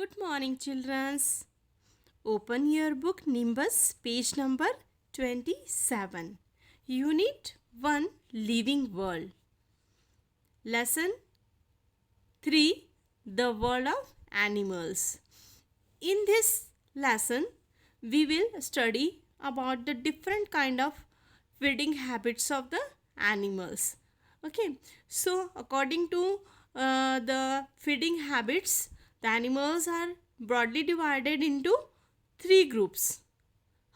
Good morning, childrens. Open your book Nimbus, page number 27. Unit 1, Living World. Lesson 3, The World of Animals. In this lesson, we will study about the different kind of feeding habits of the animals. Okay, so according to the feeding habits, the animals are broadly divided into three groups: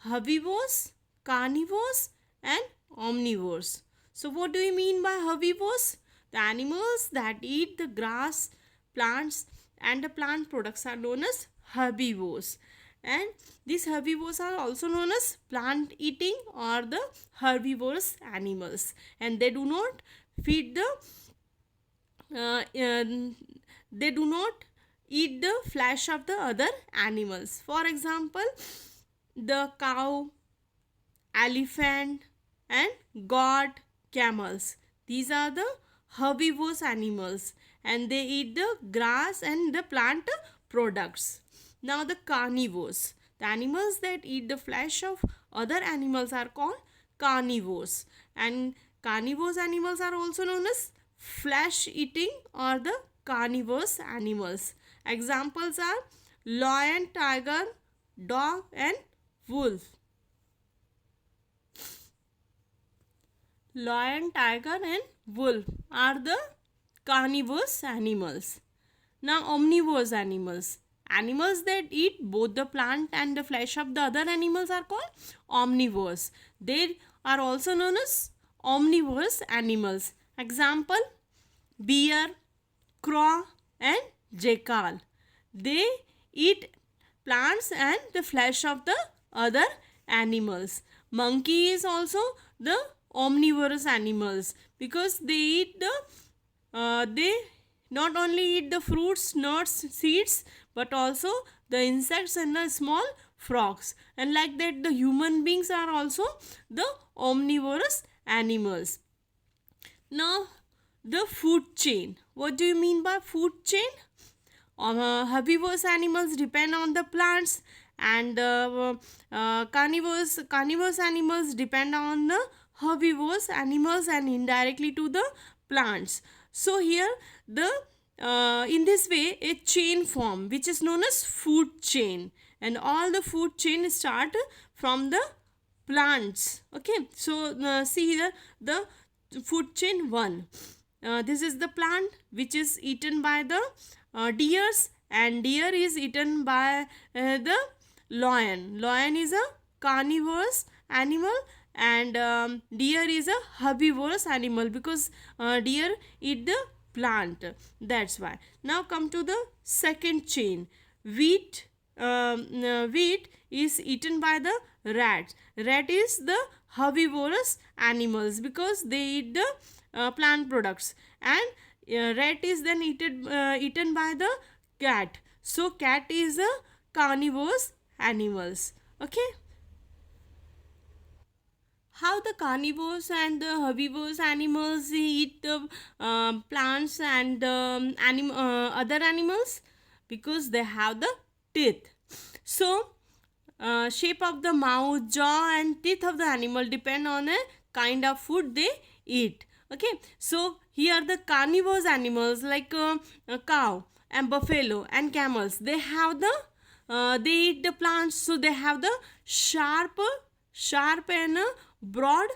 herbivores, carnivores, and omnivores. So, what do you mean by herbivores? The animals that eat the grass, plants, and the plant products are known as herbivores. And these herbivores are also known as plant eating or the herbivorous animals. And they do not feed the they do not eat the flesh of the other animals. For example, the cow, elephant, and goat, camels. These are the herbivorous animals and they eat the grass and the plant products. Now, the carnivores. The animals that eat the flesh of other animals are called carnivores, and carnivorous animals are also known as flesh eating or the carnivorous animals. Examples are lion, tiger, dog, and wolf. Lion, tiger, and wolf are the carnivorous animals. Now, omnivorous animals. Animals that eat both the plant and the flesh of the other animals are called omnivores. They are also known as omnivorous animals. Example: bear, crow, and jackal. They eat plants and the flesh of the other animals. Monkey is also the omnivorous animals because they not only eat the fruits, nuts, seeds, but also the insects and the small frogs. And like that, the human beings are also the omnivorous animals. Now, the food chain. What do you mean by food chain? Herbivorous animals depend on the plants, and carnivorous animals depend on the herbivorous animals and indirectly to the plants. So here the in this way a chain form which is known as food chain, and all the food chain start from the plants. Okay, so see here the food chain 1. This is the plant which is eaten by the deers, and deer is eaten by the lion. Lion is a carnivorous animal, and deer is a herbivorous animal because deer eat the plant. That's why. Now come to the second chain. Wheat is eaten by the rats. Rat is the herbivorous animals because they eat the plant products, and rat is then eaten by the cat. So cat is a carnivorous animals. Okay, how the carnivores and the herbivorous animals eat the plants and other animals? Because they have the teeth. So shape of the mouth, jaw, and teeth of the animal depend on a kind of food they eat. Okay, so here the carnivorous animals like a cow and buffalo and camels, they have the they eat the plants, so they have the sharp and broad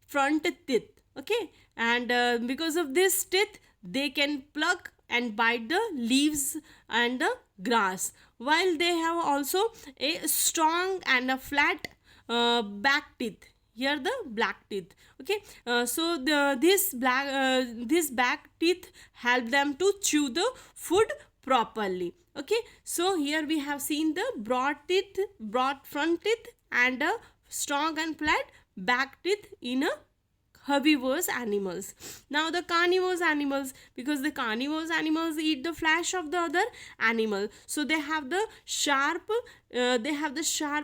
front teeth. Okay, and because of this teeth they can pluck and bite the leaves and the grass, while they have also a strong and a flat back teeth. Here the black teeth. Okay, so this back teeth help them to chew the food properly. Okay, so here we have seen the broad front teeth and a strong and flat back teeth in a herbivorous animals. Now the carnivorous animals, because the carnivorous animals eat the flesh of the other animal, so they have the sharp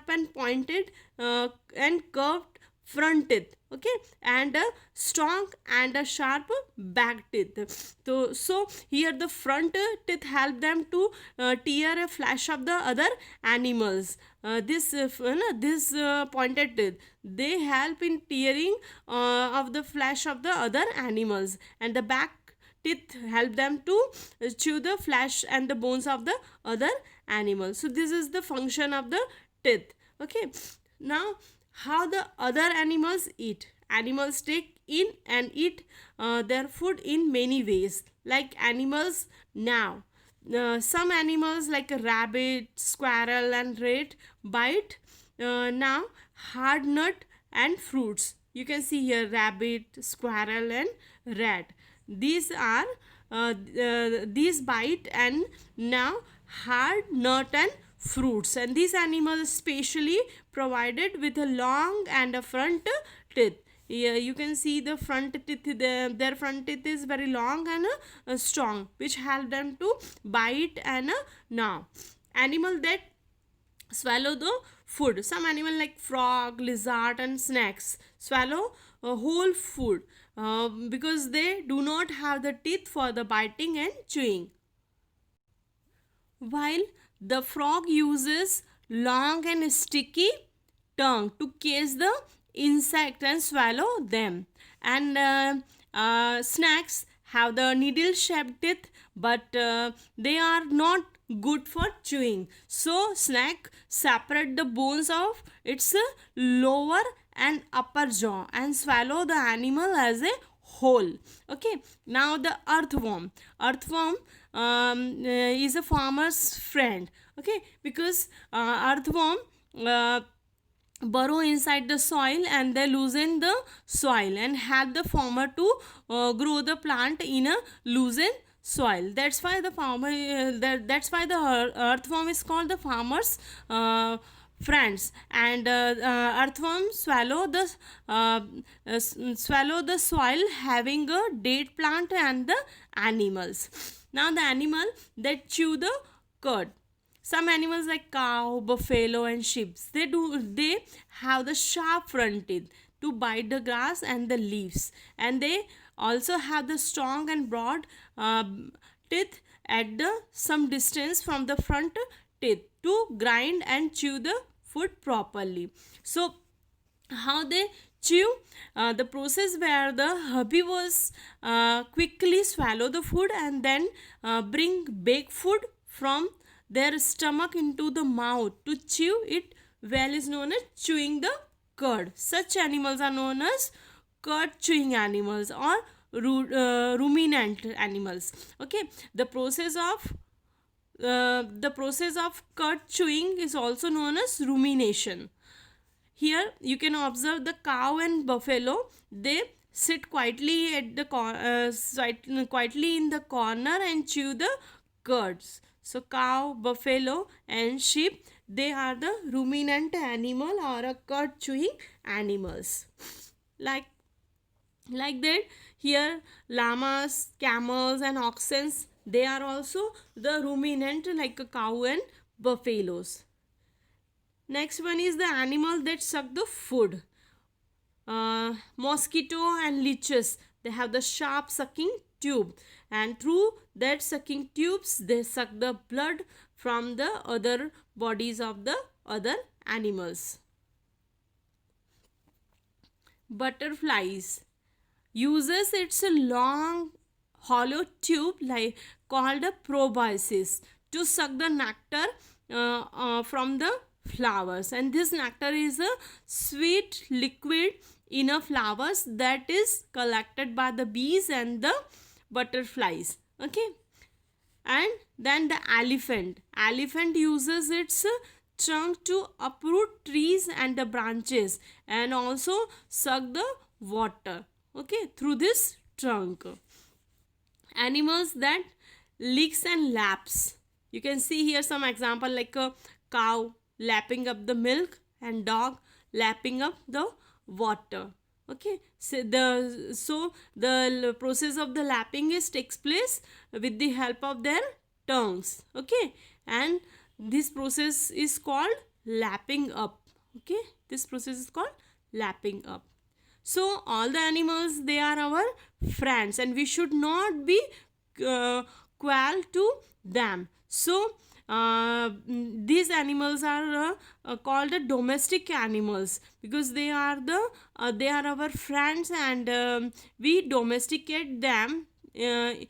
and pointed and curved front teeth, okay, and a strong and a sharp back teeth. So here the front teeth help them to tear a flesh of the other animals. This pointed teeth, they help in tearing of the flesh of the other animals, and the back teeth help them to chew the flesh and the bones of the other animals. So this is the function of the teeth. Okay, now how the other animals eat. Animals take in and eat their food in many ways. Like animals now, some animals like a rabbit, squirrel and rat bite now hard nut and fruits. You can see here rabbit, squirrel and rat. These are these bite and now hard nut and fruits, and these animals specially provided with a long and a front teeth. Yeah, you can see the front teeth, their front teeth is very long and strong, which help them to bite and gnaw. Animal that swallow the food. Some animal like frog, lizard and snakes swallow whole food because they do not have the teeth for the biting and chewing, while the frog uses long and sticky tongue to catch the insect and swallow them. And snakes have the needle shaped teeth, but they are not good for chewing. So snake separate the bones of its lower and upper jaw and swallow the animal as a whole. Okay, now the earthworm. Earthworm is a farmer's friend. Okay, because earthworm burrow inside the soil and they loosen the soil and help the farmer to grow the plant in a loosened soil. That's why the farmer that's why the earthworm is called the farmer's friends. And earthworm swallow the soil having a dead plant and the animals. Now the animal that chew the cud. Some animals like cow, buffalo and sheep, they have the sharp front teeth to bite the grass and the leaves, and they also have the strong and broad teeth at the some distance from the front teeth to grind and chew the food properly. So how they chew, the process where the herbivores quickly swallow the food and then bring baked food from their stomach into the mouth to chew it well is known as chewing the cud. Such animals are known as cud chewing animals or ruminant animals. Okay, the process of cud chewing is also known as rumination. Here you can observe the cow and buffalo. They sit quietly at the quietly in the corner and chew the curds. So cow, buffalo and sheep, they are the ruminant animal or a cud chewing animals. Like that, here llamas, camels and oxen, they are also the ruminant like a cow and buffaloes. Next one is the animal that suck the food. Mosquito and leeches, they have the sharp sucking tube, and through that sucking tubes they suck the blood from the other bodies of the other animals. Butterflies uses its long hollow tube like called a proboscis to suck the nectar from the flowers, and this nectar is a sweet liquid in a flowers that is collected by the bees and the butterflies. Okay, and then the elephant uses its trunk to uproot trees and the branches and also suck the water, okay, through this trunk. Animals that licks and laps, you can see here some example like a cow lapping up the milk and dog lapping up the water. Okay, so the process of the lapping is takes place with the help of their tongues. Okay, and this process is called lapping up. Okay, this process is called lapping up. So all the animals, they are our friends, and we should not be quarrel to them. So these animals are called the domestic animals, because they are our friends, and we domesticate them in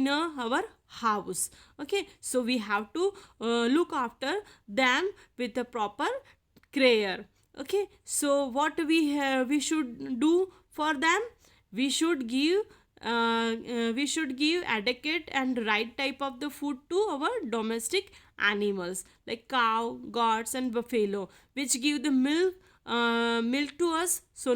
our house. Okay, so we have to look after them with a proper care. Okay, so what we should do for them? We should give adequate and right type of the food to our domestic animals, like cow, goats, and buffalo, which give the milk to us. So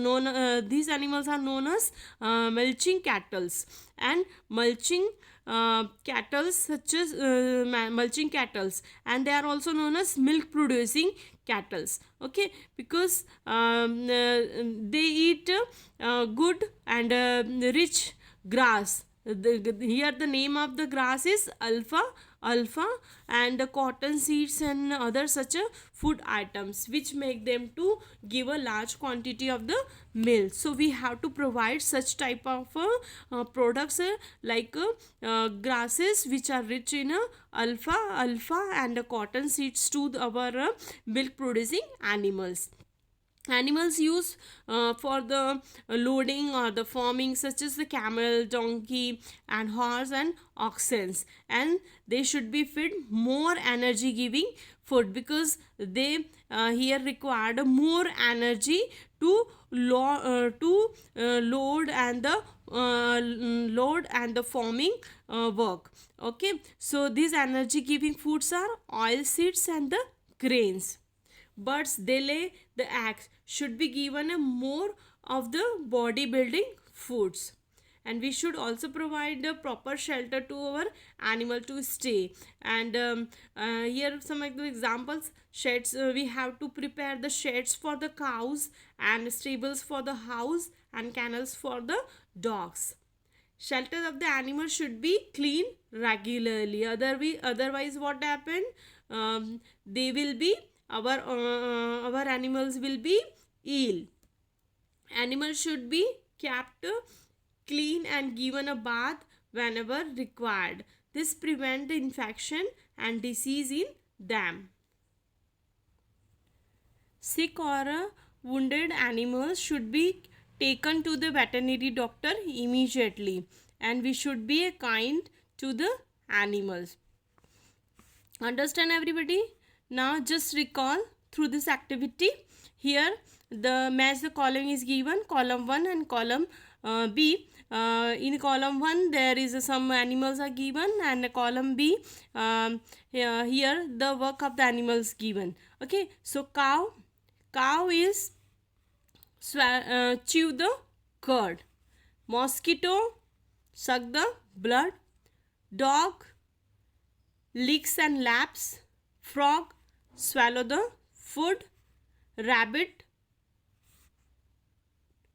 these animals are known as mulching cattles. And mulching cattle, such as mulching cattles, and they are also known as milk producing cattles. Okay, because they eat good and rich grass. Here the name of the grass is alpha, and the cotton seeds and other such food items, which make them to give a large quantity of the milk. So we have to provide such type of products, like grasses which are rich in alpha and cotton seeds to our milk producing animals. Animals used for the loading or the farming, such as the camel, donkey, and horse and oxen, and they should be fed more energy giving food, because they here required more energy to load and the farming work. Okay, so these energy giving foods are oil seeds and the grains. Birds, they lay the eggs, should be given a more of the bodybuilding foods. And we should also provide the proper shelter to our animal to stay. And here some of the examples: sheds, we have to prepare the sheds for the cows, and stables for the house, and kennels for the dogs. Shelter of the animal should be clean regularly. Otherwise what happened? They will be our animals will be ill. Animals should be kept clean and given a bath whenever required. This prevent the infection and disease in them. Sick or wounded animals should be taken to the veterinary doctor immediately, and we should be kind to the animals. Understand, everybody? Now just recall through this activity. Here the match the column is given, column 1 and column B. In column 1 there is some animals are given, and column B, here the work of the animals given. Okay, so cow is chew the curd. Mosquito suck the blood. Dog licks and laps. Frog swallow the food. Rabbit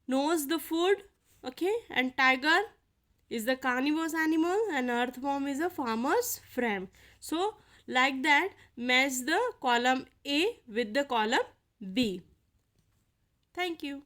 knows the food. Okay, and tiger is the carnivorous animal, and earthworm is a farmer's friend. So like that, match the column A with the column B. Thank you.